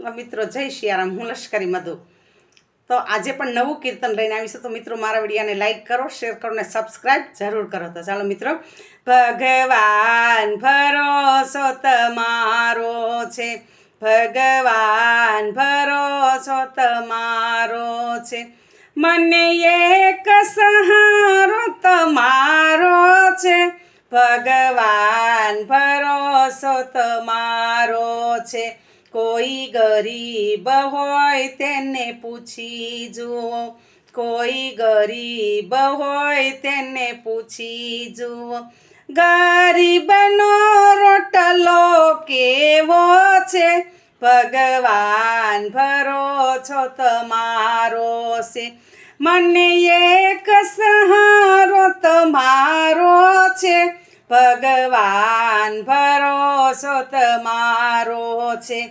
મિત્રો જય શિયારામ, હું લશ્કરી મધુ. તો આજે પણ નવું કીર્તન લઈને આવીશું. તો મિત્રો મારા વિડીયોને લાઈક કરો, શેર કરો ને સબસ્ક્રાઈબ જરૂર કરો. તો ચાલો મિત્રો, ભગવાન ભરોસો તમારો છે, ભગવાન ભરોસો તમારો છે, મને એક સહારો તમારો છે, ભગવાન ભરોસો તમારો છે. કોઈ ગરીબ હોય તેને પૂછી જુઓ, કોઈ ગરીબ હોય તેને પૂછી જુઓ, ગરીબનો રોટલો કેવો છે, ભગવાન ભરોસો તમારો છે, મને એક સહારો તમારો છે, ભગવાન ભરોસો તમારો છે.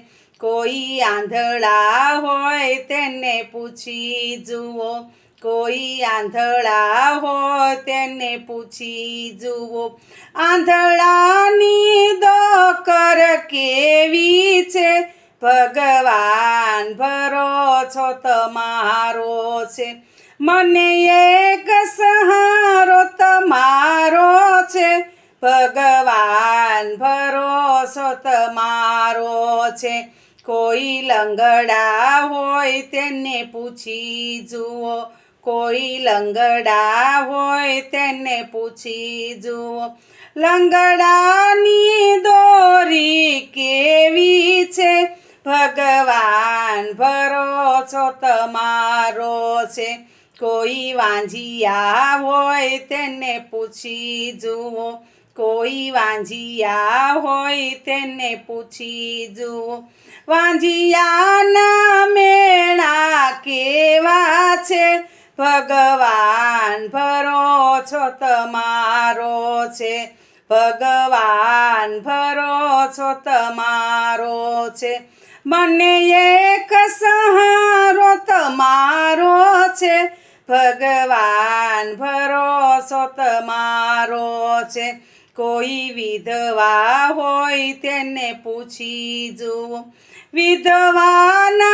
કોઈ આંધળા હોય તેને પૂછી જુઓ, કોઈ આંધળા હોય તેને પૂછી જુઓ, આંધળાની દોકર કેવી છે, ભગવાન ભરોસો તમારો છે, મને એક સહારો તમારો છે, ભગવાન ભરોસો તમારો છે. કોઈ લંગડા હોય તેને પૂછી જુઓ, કોઈ લંગડા હોય તેને પૂછી જુઓ, લંગડાની દોરી કેવી છે, ભગવાન ભરોસો તમારો છે. કોઈ વાંઝિયા હોય તેને પૂછી જુઓ, કોઈ વાંઝિયા હોય તેને પૂછી જુઓ, વાંઝિયાના મેળા કેવા છે, ભગવાન ભરોસો તમારો છે, ભગવાન ભરોસો તમારો છે, મને એક સહારો તમારો છે, ભગવાન ભરોસો તમારો છે. કોઈ વિધવા હોય તેને પૂછી જુઓ, વિધવાના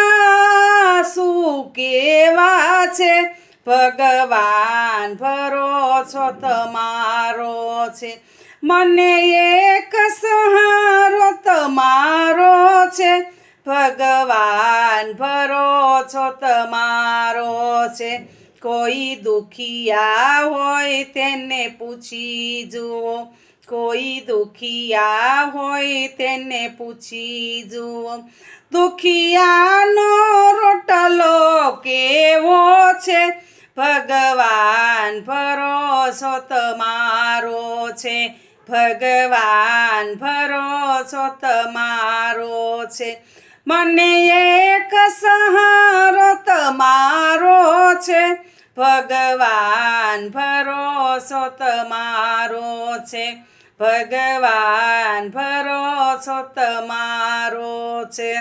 શું કેવા છે, ભગવાન ભરોસો તમારો છે, મને એક સહારો તમારો છે, ભગવાન ભરોસો તમારો છે. કોઈ દુખિયા હોય તેને પૂછી જુઓ, કોઈ દુખિયા હોય તેને પૂછી જુઓ, દુખિયાનો રોટલો કેવો છે, ભગવાન ભરોસો તમારો છે, ભગવાન ભરોસો તમારો છે, મને એક સહારો તમારો છે, ભગવાન ભરોસો તમારો છે, ભગવાન ભરોસો તમારો છે.